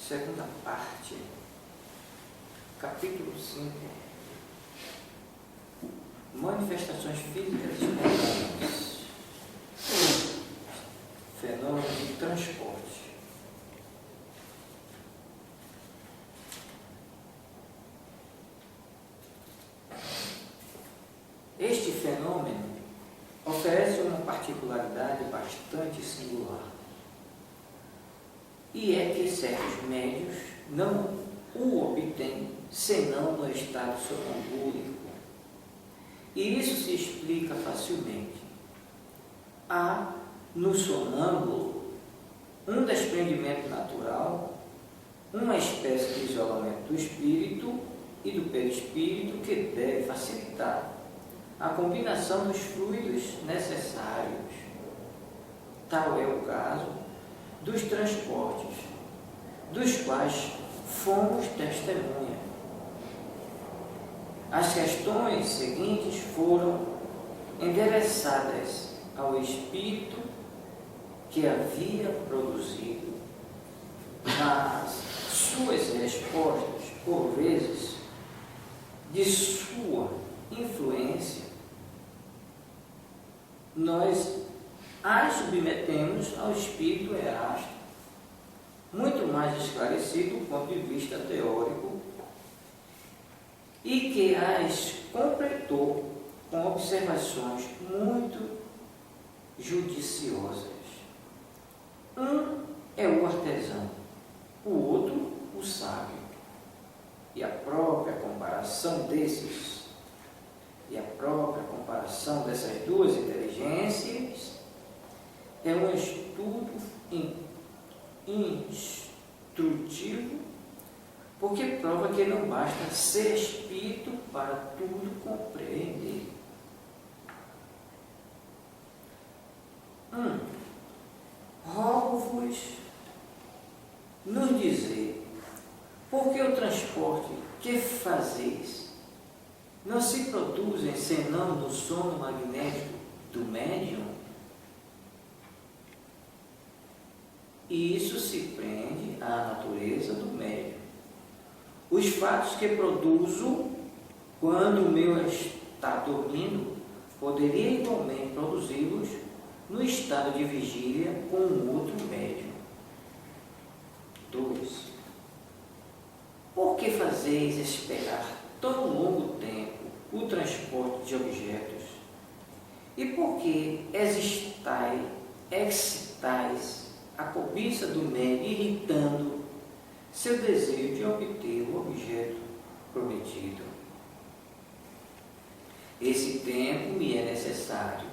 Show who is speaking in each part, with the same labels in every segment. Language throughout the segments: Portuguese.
Speaker 1: segunda parte, capítulo 5, manifestações físicas espontâneas, fenômeno de transporte. Este fenômeno oferece uma particularidade bastante singular, e é que certos médios não o obtêm senão no estado sonambúlico. E isso se explica facilmente. Há no sonâmbulo um desprendimento natural, uma espécie de isolamento do espírito e do perispírito que deve facilitar a combinação dos fluidos necessários. Tal é o caso dos transportes, dos quais fomos testemunha. As questões seguintes foram endereçadas ao espírito que havia produzido, mas suas respostas, por vezes, de sua influência, nós as submetemos ao espírito Erasto, muito mais esclarecido do ponto de vista teórico, e que as completou com observações muito judiciosas. Um é o artesão, o outro o sábio. E a própria comparação dessas duas inteligências é um estudo instrutivo, porque prova que não basta ser espírito para tudo compreender. Rogo-vos nos dizer, porque o transporte que fazeis não se produzem senão no sono magnético do médium? E isso se prende à natureza do médium. Os fatos que produzo quando o meu está dormindo, poderia igualmente produzi-los no estado de vigília com um outro médium. 2. Por que fazeis esperar tão longo tempo o transporte de objetos? E por que excitais a cobiça do médium, irritando seu desejo de obter o objeto prometido? Esse tempo me é necessário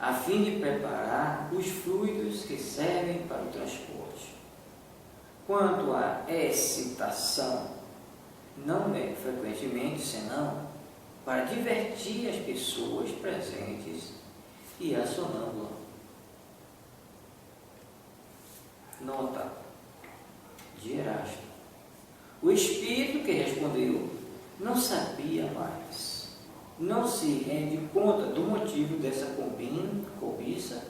Speaker 1: a fim de preparar os fluidos que servem para o transporte. Quanto à excitação, não é frequentemente senão para divertir as pessoas presentes e a sonâmbula. Nota de Erasto. O espírito que respondeu não sabia mais, não se rende conta do motivo dessa cobiça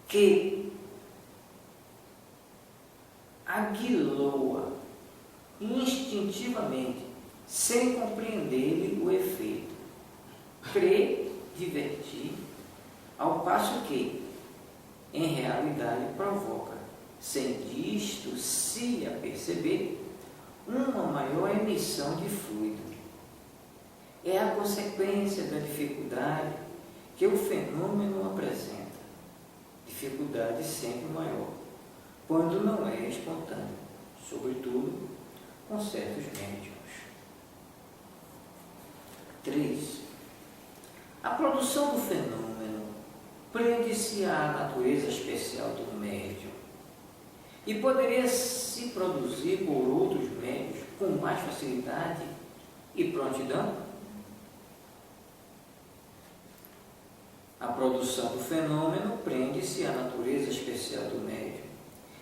Speaker 1: que aguilou-a instintivamente, sem compreender-lhe o efeito. Crê divertir, ao passo que, em realidade, provoca, sem disto se aperceber, uma maior emissão de fluido. É a consequência da dificuldade que o fenômeno apresenta. Dificuldade sempre maior, quando não é espontâneo, sobretudo com certos médiuns. 3. A produção do fenômeno prende-se à natureza especial do médium e poderia se produzir por outros médios com mais facilidade e prontidão? A produção do fenômeno prende-se à natureza especial do médium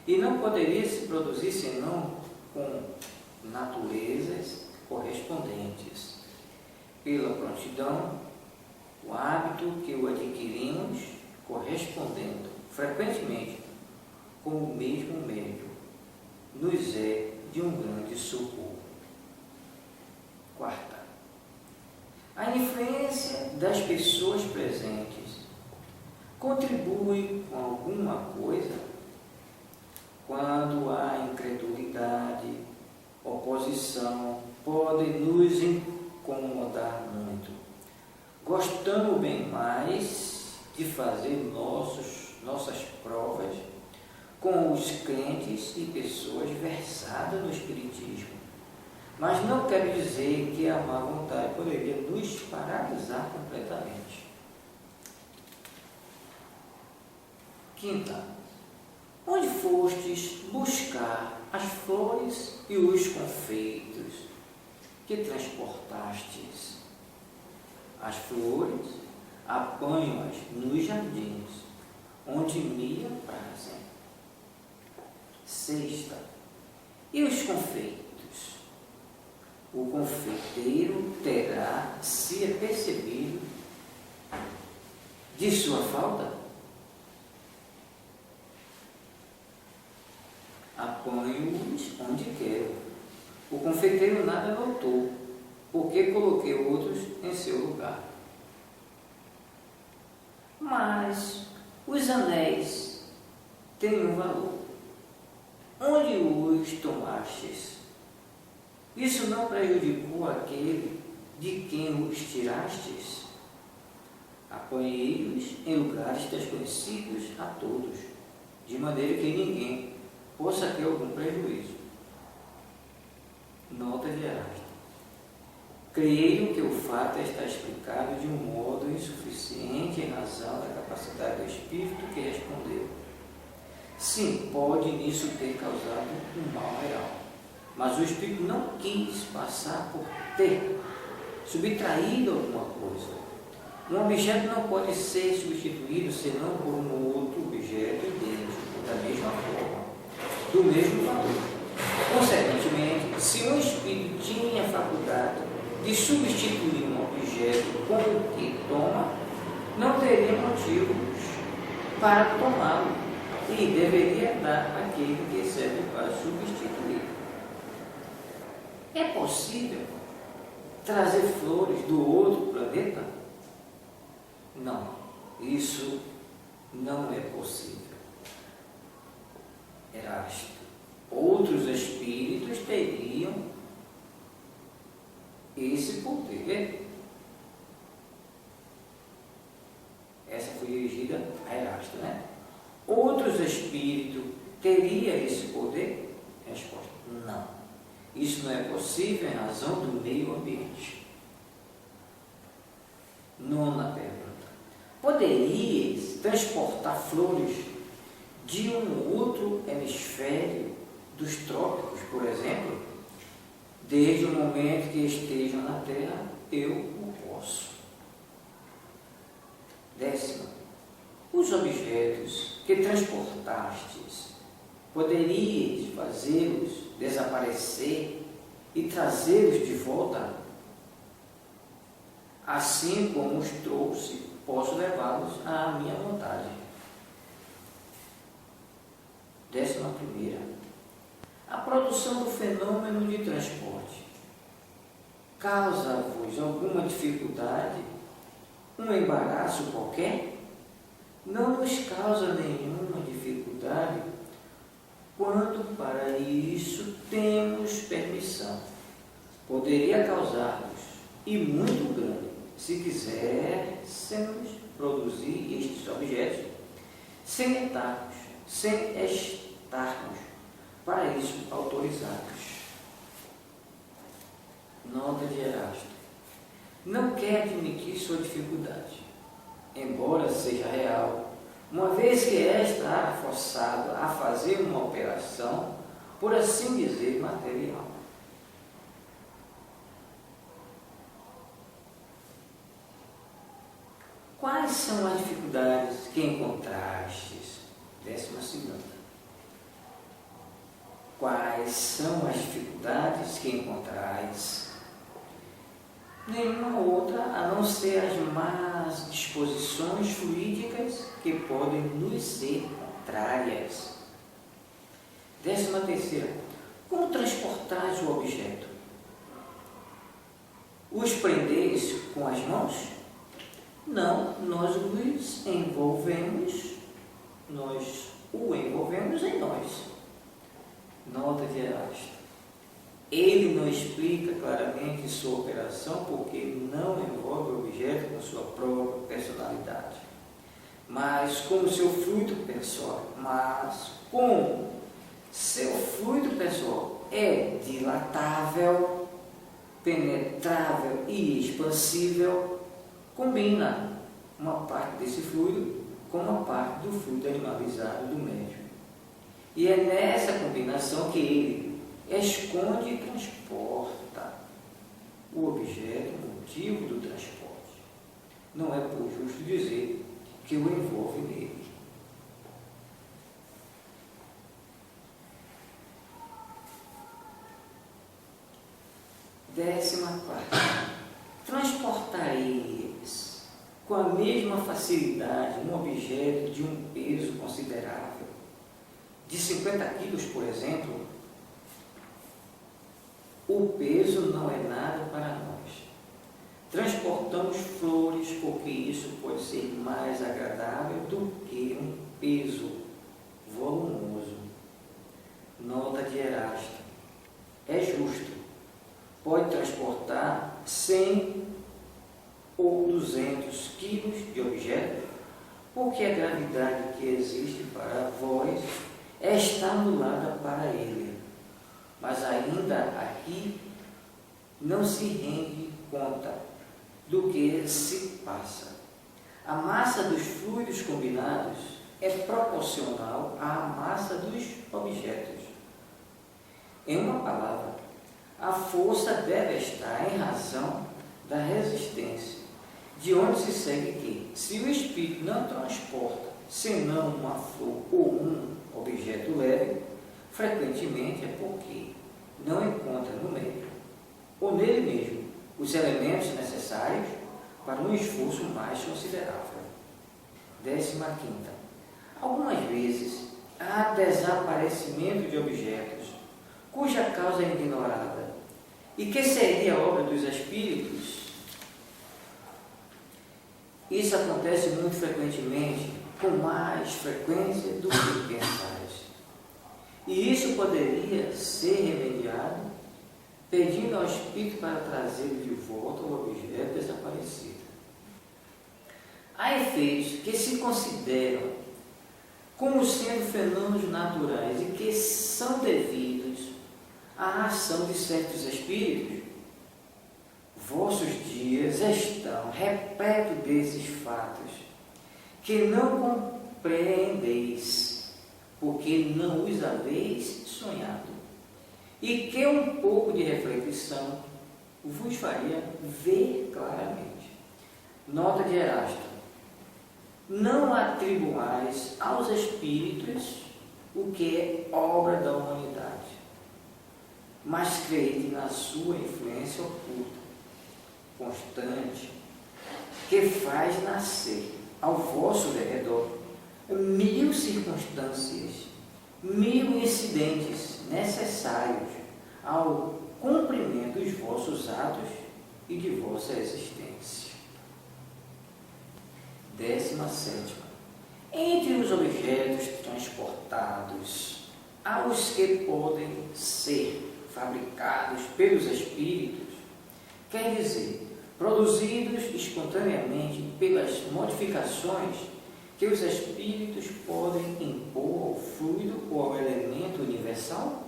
Speaker 1: e não poderia se produzir senão com naturezas correspondentes, pela prontidão, o hábito que o adquirimos correspondendo frequentemente com o mesmo médium, nos é de um grande socorro. Quarta, a influência das pessoas presentes contribui com alguma coisa quando a incredulidade, oposição podem nos incomodar muito, gostando bem mais de fazer nossas provas com os crentes e pessoas versadas no Espiritismo. Mas não quer dizer que a má vontade poderia nos paralisar completamente. Quinta, onde fostes buscar as flores e os confeitos que transportastes? As flores apanho-as nos jardins, onde me aprazem. Sexta, e os confeitos? O confeiteiro terá se apercebido de sua falta? Apanho-os onde quero. O confeiteiro nada notou, porque coloquei outros em seu lugar. Mas os anéis têm um valor. Onde os tomastes? Isso não prejudicou aquele de quem os tirastes? Apanhei-os em lugares desconhecidos a todos, de maneira que ninguém possa ter algum prejuízo. Nota de Erasto. Creio que o fato está explicado de um modo insuficiente em razão da capacidade do espírito que respondeu. Sim, pode nisso ter causado um mal real, mas o espírito não quis passar por ter subtraído alguma coisa. Um objeto não pode ser substituído senão por um outro objeto idêntico, da mesma forma, do mesmo valor. Consequentemente, se um espírito tinha a faculdade de substituir um objeto com o que toma, não teria motivos para tomá-lo e deveria dar àquele que serve para substituir. É possível trazer flores do outro planeta? Não, isso não é possível. Erasto. Outros espíritos teriam esse poder. Essa foi dirigida a Erasto, né? Outros espíritos teriam esse poder? Resposta: não. Isso não é possível em razão do meio ambiente. Nona pergunta. Poderias transportar flores de um outro hemisfério dos trópicos, por exemplo? Desde o momento que estejam na Terra, eu o posso. Décima. Os objetos que transportastes, poderias fazê-los desaparecer e trazê-los de volta? Assim como os trouxe, posso levá-los à minha vontade. 11ª. A produção do fenômeno de transporte causa-vos alguma dificuldade, um embaraço qualquer? Não nos causa nenhuma dificuldade quando para isso temos permissão. Poderia causar-nos, e muito grande, se quiséssemos produzir estes objetos sem estarmos para isso autorizados. Nota de Erasto. Não quer admitir sua dificuldade, embora seja real, uma vez que está forçado a fazer uma operação, por assim dizer, material. Quais são as dificuldades que encontrastes? 12ª. Quais são as dificuldades que encontrais? Nenhuma outra a não ser as más disposições fluídicas que podem nos ser contrárias. 13ª. Como transportais o objeto? Os prendeis com as mãos? Não, nós o envolvemos em nós. Nota de Erasto. Ele não explica claramente sua operação porque não envolve o objeto com sua própria personalidade, mas como seu fluido pessoal. Mas como seu fluido pessoal é dilatável, penetrável e expansível, combina uma parte desse fluido com uma parte do fluido animalizado do médium. E é nessa combinação que ele esconde e transporta o objeto, o motivo do transporte. Não é por justo dizer que o envolve nele. Décima quarta. Transportareis com a mesma facilidade um objeto de um peso considerável, de 50 quilos, por exemplo. O peso não é nada para nós. Transportamos flores porque isso pode ser mais agradável do que um peso volumoso. Nota de Erasto. É justo. Pode transportar 100 ou 200 quilos de objeto, porque a gravidade que existe para vós está anulada para ele. Mas ainda aqui não se rende conta do que se passa. A massa dos fluidos combinados é proporcional à massa dos objetos. Em uma palavra, a força deve estar em razão da resistência, de onde se segue que, se o espírito não transporta senão uma flor ou um objeto leve, frequentemente é porque não encontra no meio, ou nele mesmo, os elementos necessários para um esforço mais considerável. 15ª. Algumas vezes há desaparecimento de objetos cuja causa é ignorada e que seria obra dos espíritos. Isso acontece muito frequentemente, com mais frequência do que pensais. E isso poderia ser remediado pedindo ao espírito para trazer de volta o objeto desaparecido. Há efeitos que se consideram como sendo fenômenos naturais e que são devidos à ação de certos espíritos. Vossos dias estão repletos desses fatos que não compreendeis, porque não os haveis sonhado, e que um pouco de reflexão vos faria ver claramente. Nota de Erasto. Não atribuais aos espíritos o que é obra da humanidade, mas crede na sua influência oculta, constante, que faz nascer ao vosso derredor 1000 circunstâncias, 1000 incidentes necessários ao cumprimento dos vossos atos e de vossa existência. 17ª. Entre os objetos transportados, há os que podem ser fabricados pelos espíritos, quer dizer, produzidos espontaneamente pelas modificações que os espíritos podem impor ao fluido ou ao elemento universal?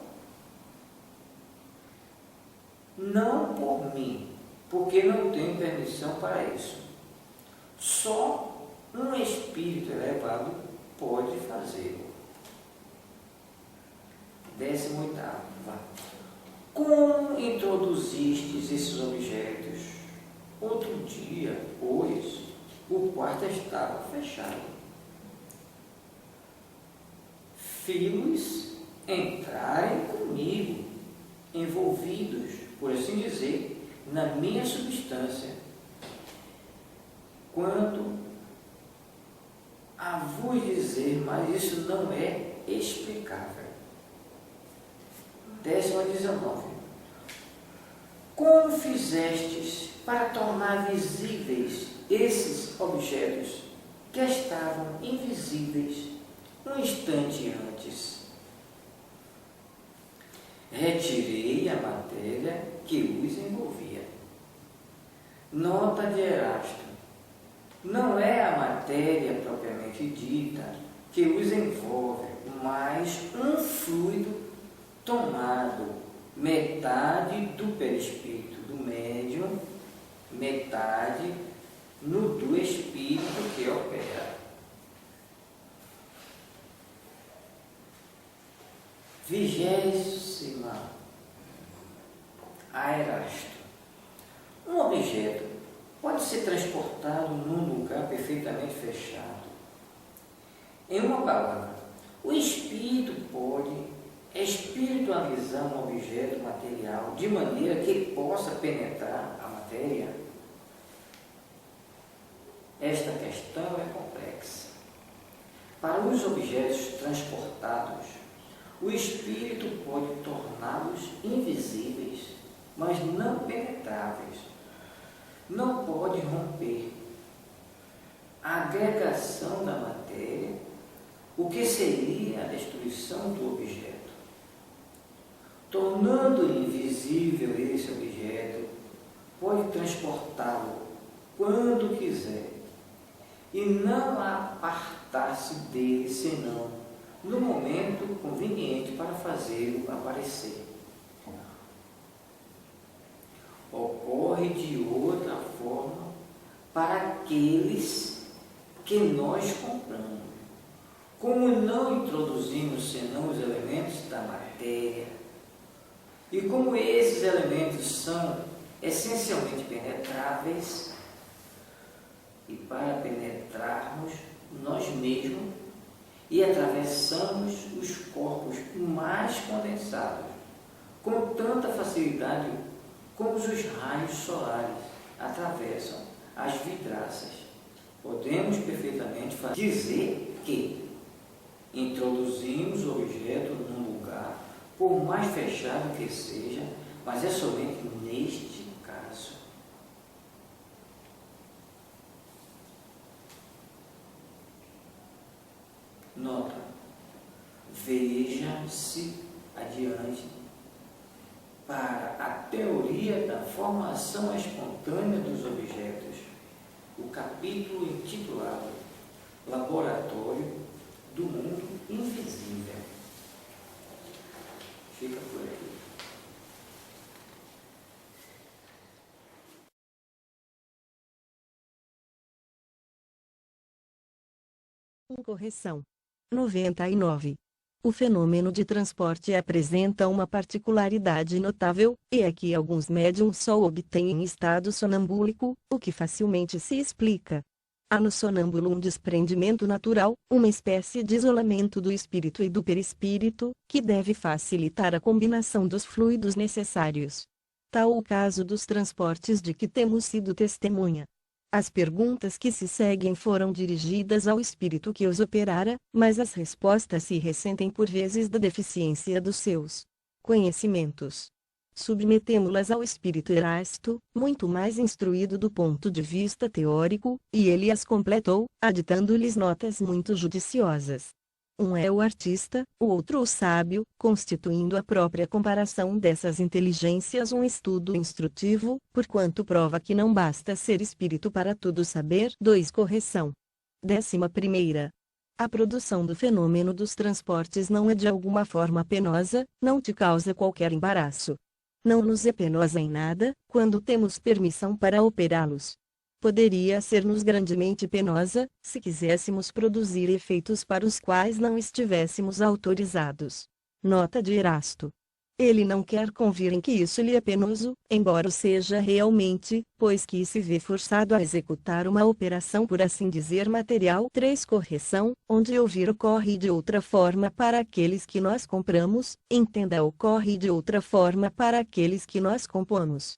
Speaker 1: Não por mim, porque não tenho permissão para isso. Só um espírito elevado pode fazê-lo. 18ª. Como introduzistes esses objetos? Outro dia, pois, o quarto estava fechado. Fiz-los entrarem comigo, envolvidos, por assim dizer, na minha substância, quanto a vos dizer, mas isso não é explicável. 19. Como fizestes para tornar visíveis esses objetos que estavam invisíveis um instante antes? Retirei a matéria que os envolvia. Nota de Erasto. Não é a matéria propriamente dita que os envolve, mas um fluido tomado, metade do perispírito do médium, metade no do espírito que opera. 20ª, a Erasto. Um objeto pode ser transportado num lugar perfeitamente fechado. Em uma palavra, o espírito pode espiritualizar um objeto material de maneira que possa penetrar a matéria. Esta questão é complexa. Para os objetos transportados, o espírito pode torná-los invisíveis, mas não penetráveis. Não pode romper a agregação da matéria, o que seria a destruição do objeto. Tornando invisível esse objeto, pode transportá-lo quando quiser e não apartar-se dele senão no momento conveniente para fazê-lo aparecer. Ocorre de outra forma para aqueles que nós compramos. Como não introduzimos senão os elementos da matéria, e como esses elementos são essencialmente penetráveis, e para penetrarmos nós mesmos e atravessamos os corpos mais condensados com tanta facilidade como os raios solares atravessam as vidraças, podemos perfeitamente dizer que introduzimos o objeto num lugar, por mais fechado que seja, mas é somente neste caso. Nota: veja-se adiante para a teoria da formação espontânea dos objetos, o capítulo intitulado Laboratório do Mundo Invisível. Fica por aqui.
Speaker 2: Correção. 99. O fenômeno de transporte apresenta uma particularidade notável, e é que alguns médiums só o obtêm em estado sonambúlico, o que facilmente se explica. Há no sonâmbulo um desprendimento natural, uma espécie de isolamento do espírito e do perispírito, que deve facilitar a combinação dos fluidos necessários. Tal o caso dos transportes de que temos sido testemunha. As perguntas que se seguem foram dirigidas ao espírito que os operara, mas as respostas se ressentem por vezes da deficiência dos seus conhecimentos. Submetemo-las ao espírito Erasto, muito mais instruído do ponto de vista teórico, e ele as completou, aditando-lhes notas muito judiciosas. Um é o artista, o outro o sábio, constituindo a própria comparação dessas inteligências um estudo instrutivo, porquanto prova que não basta ser espírito para tudo saber. 2. Correção. 11ª. A produção do fenômeno dos transportes não é de alguma forma penosa, não te causa qualquer embaraço. Não nos é penosa em nada, quando temos permissão para operá-los. Poderia ser-nos grandemente penosa, se quiséssemos produzir efeitos para os quais não estivéssemos autorizados. Nota de Erasto. Ele não quer convir em que isso lhe é penoso, embora o seja realmente, pois que se vê forçado a executar uma operação por assim dizer material. 3. Correção. Onde ouvir ocorre de outra forma para aqueles que nós compramos, entenda ocorre de outra forma para aqueles que nós compomos.